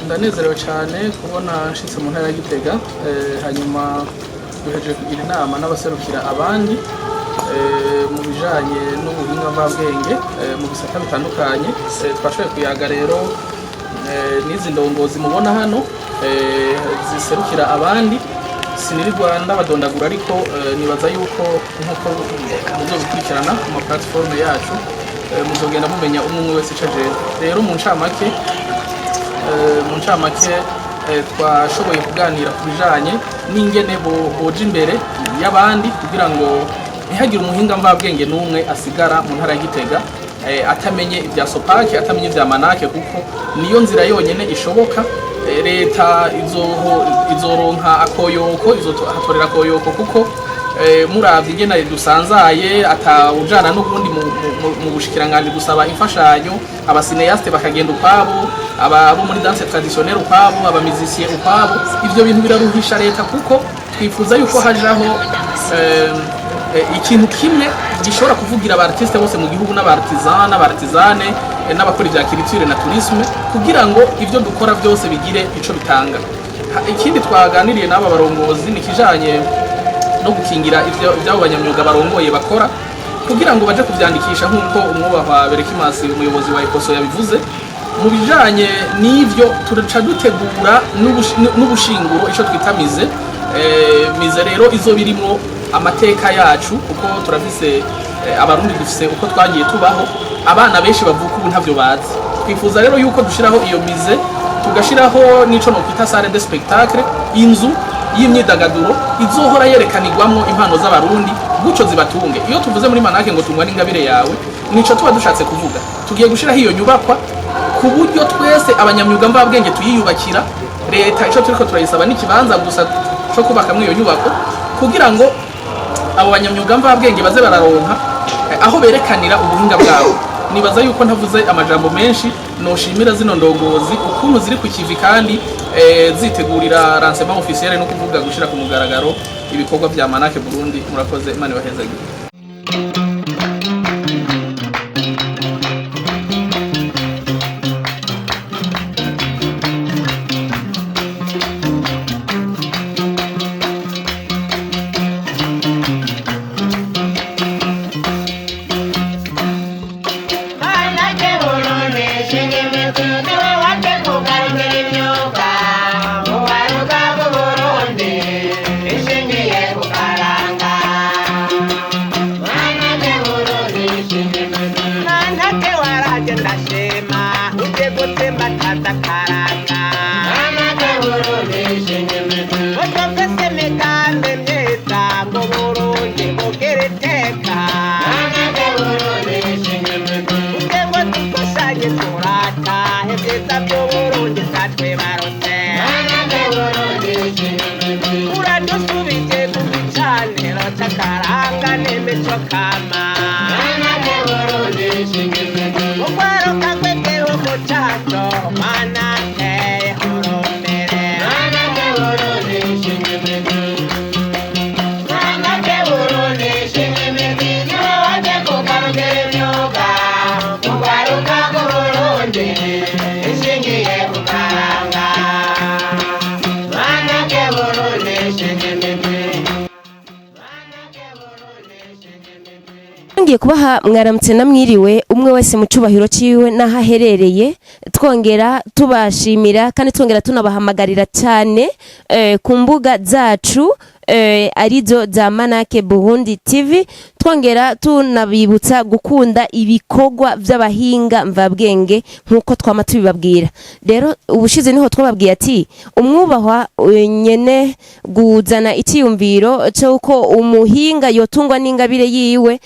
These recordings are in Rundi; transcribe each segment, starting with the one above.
Ndanezerewe cyane kubona nshitse mu ntara ya Gitega, hanyuma duhejeje kugira inama n'abaserukira abandi mu bijanye n'ubuhinga mvabwenge mu bisata bitandukanye. Twashoboye kuyaga rero n'izi ndongozi mubona hano ziserukira abandi. Sinirirwa ndabadondagura ariko nibaza yuko nkuko muzobikurikirana ku ma platform yacu muzogenda mumenya umwe wese icaje. Rero mu ncamake twashoboye kuganira ku bijanye n'ingene boja imbere y'abandi kugira ngo ntihagire umuhinga mvabwenge n'umwe asigara mu ntara ya Gitega atamenye ibya Sopake, atamenye ibya Manake, kuko niyo nzira yonyene ishoboka. Leta izoronka akoyoko, izohatorera akoyoko kuko muravye ingene dusanzaye atawujana n'ubundi mu bushikiranganje gusaba imfashanyo. Abasineyaste bakagenda ukwabo, abo muri danse traditionnelle ukwabo, abamizisiye ukwabo. Ivyo bintu biraruhisha leta kuko twifuza yuko hajaho ikintu kimwe gishobora kuvugira abartiste bose mu gihugu, n'abartizane n'abakora ibya culture na tourisme, kugira ngo ivyo dukora byose bigire ico bitanga. Ikindi twaganiriye n'aba barongozi ni kijanye no gukingira ivy'abo banyamyuga barongoye bakora, kugira ngo baje kuvyandikisha nk'uko umwubahwa Berekimasi umuyobozi wa Ekoso yabivuze. Mu bijanye n'ivyo turaca dutegura n'ubushinguro ico twita mize. Mize rero izo birimo amateka yacu, kuko turafise abarundi dufise uko twagiye tubaho. Abana benshi bavuka ubu ntavyo bazi. Twifuza rero yuko dushiraho iyo mize, tugashiraho n'ico no kwita salle de spectacle, inzu y'imyidagaduro izohora yerekanirwamwo impano z'abarundi guco zibatunge. Iyo tuvuze muri Manake ngo tungwa n'ingabire yawe, nico tuba dushatse kuvuga. Tugiye gushiraho iyo nyubakwa ku buryo twese abanyamyuga mvabwenge tuyiyubakira. Leta ico turiko turayisaba n'ikibanza gusa cyo kubakamwe iyo nyubako, kugira ngo abo banyamyuga mvabwenge baze bararonka aho berekanira ubuhinga bwabo. Nibaza yuko ntavuze amajambo menshi, noshimira zino ndongozi ukuntu ziri ku kivi kandi zitegurira lancement officiel no kuvuga gushira ku mugaragaro ibikorwa vya Manake Burundi. Murakoze, Imana ibahezagire. Ngiye kubaha mwaramutse namwiriwe umwe wese mu cubahiro ciwe naho aherereye, twongera tubashimira kandi twongera tunabahamagarira cyane ku mbuga zacu arizo za Manake Burundi TV. Twongera tunabibutsa gukunda ibikorwa by'abahinga mvabwenge nkuko twama tubibabwira. Rero ubushize niho twababwiye ati umwubahwa nyene guzana icyumviro cyo uko umuhinga yotungwa n'ingabire yiwe,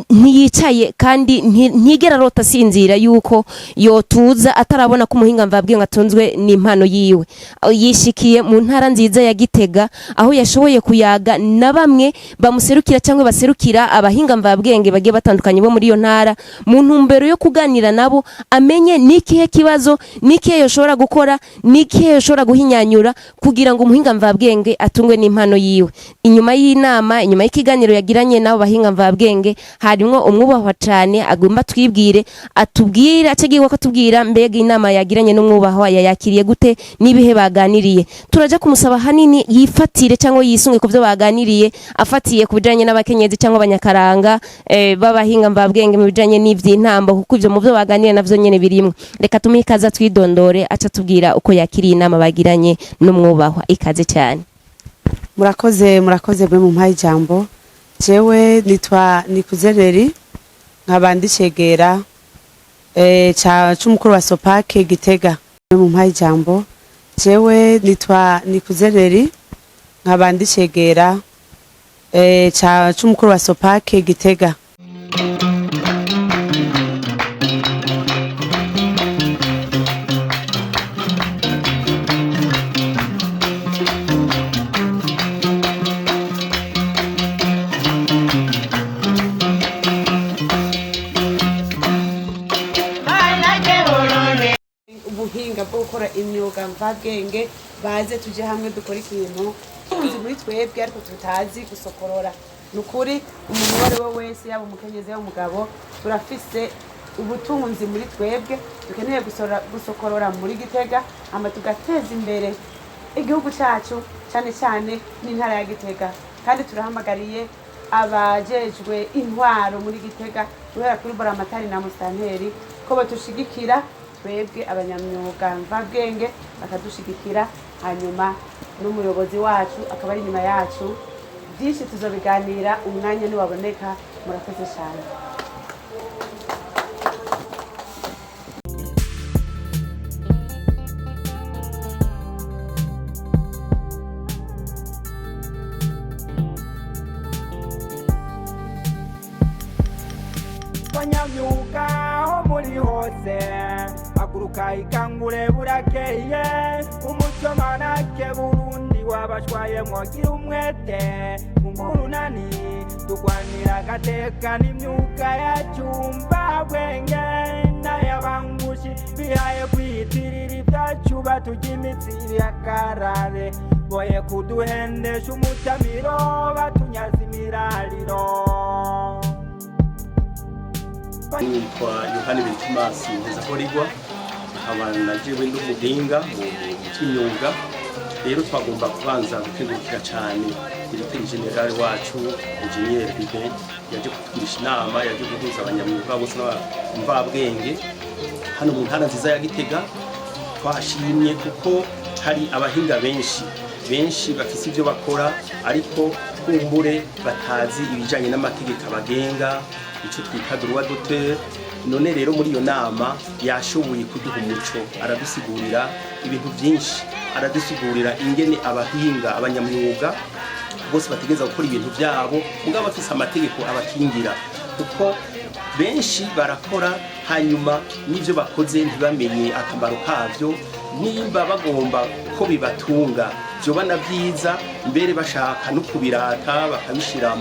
ntiyicaye kandi ntigera rota sinzira yuko yotuza atarabona ko umuhinga mvabwenge atunzwe n'impano yiwe. Yishikiye mu ntara nziza ya Gitega, aho yashoboye kuyaga na bamwe bamuserukira cyangwa baserukira abahinga mvabwenge bagiye batandukanye bo muri iyo ntara mu ntumbero yo kuganira nabo amenye nikihe kibazo nikihe yoshobora gukora nikihe yoshobora guhinyanyura kugira ngo umuhinga mvabwenge atungwe n'impano yiwe. Inyuma y'inama, inyuma y'ikiganiro yagiranye nabo bahinga mvabwenge, harimwo umwubahwa cane agomba twibwire atubwire ategiwe ko tubwira mbega inama yagiranye n'umwubahwa yayakiriye gute nibihe baganiriye. Turaja kumusaba hanini yifatire cyangwa yisunge ku byo baganiriye afatiye ku bijanye n'abakenyezi cyangwa abanyakaranga babahinga mvabwenge mu bijanye n'ivy'intambo kuko ivyo mu byo baganiriye navyo nyene birimwe. Reka tumuhe ikaze twidondore aca tubwira uko yakiriye inama bagiranye n'umwubahwa. Ikaze cyane. Murakoze bwe mu mpaye ijambo. Jewe nitwa Nikuzereri nkaba ndicegera c'umukuru wa Sopake Gitega. Mu mpaye ijambo. Jewe nitwa Nikuzereri nkaba ndicegera c'umukuru wa Sopake Gitega. Ubuhinga bwo gukora imyuga mvabwenge baze tuje hamwe dukora ikintu uzi muri twebwe ariko tutazi gusokorora. Nukuri umuntu wari we wese yaba umukenyezi y'umugabo turafise ubutunzi muri twebwe dukeneye gusokorora muri Gitega ama tugateza imbere igihugu cyacu cyane cyane n'intara ya Gitega. Kandi turahamagariye abajejwe intwaro muri Gitega guhera kuri Buramatari na Musanteri ko batushigikira twebwe abanyamyuga mvabwenge bakadushigikira, hanyuma n'umuyobozi wacu akaba ari inyuma yacu. Byinshi tuzobiganira umwanya niwaboneka. Murakoze cyane. Banyamyuga ho muri hose haguruka ikangure burakeye umuco manake Burundi wabashwaye mwogira umwete mungurunani tugwanira agateka n'imyuga yacu mvabwenge n'ayabangushi bihaye kwiyitirira ibyacu batujya imitsi yakarare boye kuduhendesha umutamiro batunyaza imirariro. Nitwa Yohani Bentimasi Ntezakorigwa nkaba najewe n'umuhinga mu by'imyuga. Rero twagomba kubanza gukengurukira cyane Directeur General wacu Engineer Bibe yaje kutugirisha inama, yaje guhuza abanyamyuga bose n'abamvabwenge hano mu ntara nziza ya Gitega. Twashimye kuko hari abahinga benshi bafise ibyo bakora ariko kumbure batazi ibijanye n'amategeko abagenga, icyo twita droit d'auteur. None rero muri iyo nama yashoboye kuduha umuco, aradusigurira ibintu byinshi, aradusigurira ingene abahinga abanyamyuga bose bategeza gukora ibintu byabo mugabo bafise amategeko abakingira, kuko benshi barakora hanyuma n'ivyo bakoze ntibamenye akamaro kavyo. Nimba bagomba ko bibatunga byoba na byiza, mbere bashaka no kubirata bakabishira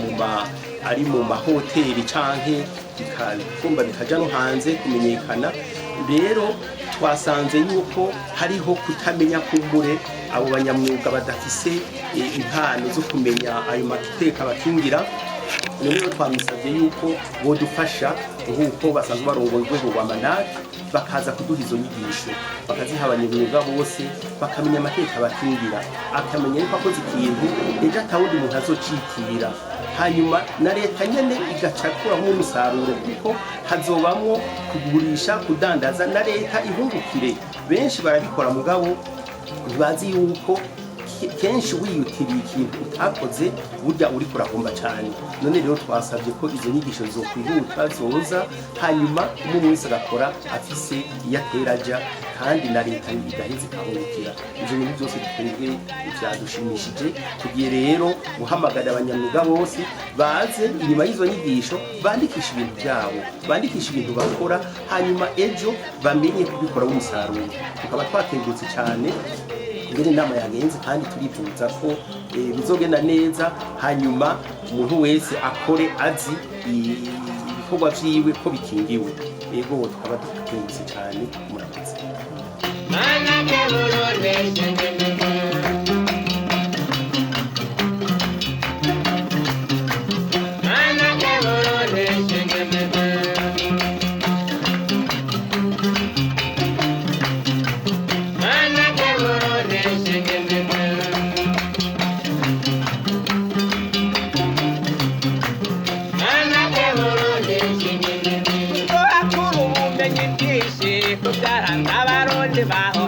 ari mu mahoteli canke bikakumba bikaja no hanze kumenyekana. Rero twasanze yuko hariho kutamenya kumbure abo banyamyuga badafise impano zo kumenya ayo mateka bakingira. Rero twamisavye yuko bodufasha nk'uko basanzwe barongoye urwego rwa manake bakaza kuduha izo nyigisho, bakaziha abanyamyuga bose bakamenya amateka bakingira, akamenya yuko akoze ikintu ejo atawundi muntu azocikira, hanyuma na leta nyene igacakuramo umusaruro kuko hazobamwo kugurisha kudandaza na leta ihungukire. Benshi barabikora mugabo ntibazi yuko kenshi wiyutiriye ikintu utakoze burya uri kurahomba cyane. None rero twasabye ko izo nyigisho zo kwihuta zoza, hanyuma umuntu wese agakora afise iyateraja kandi na leta igaheze ikahungukira. Ivyo bintu byose twebwe byadushimishije. Tugiye rero guhamagara abanyamyuga bose baze inyuma y'izo nyigisho bandikisha ibintu byabo, bandikisha ibintu bakora, hanyuma ejo bamenye kubikora umusaruro. Tukaba twatengutse cyane ingene inama yagenze kandi turifuza ko bizogenda neza hanyuma umuntu wese akore azi ibikorwa vyiwe ko bikingiwe ego tukaba dukengurutse cyane murakoze abarundi baho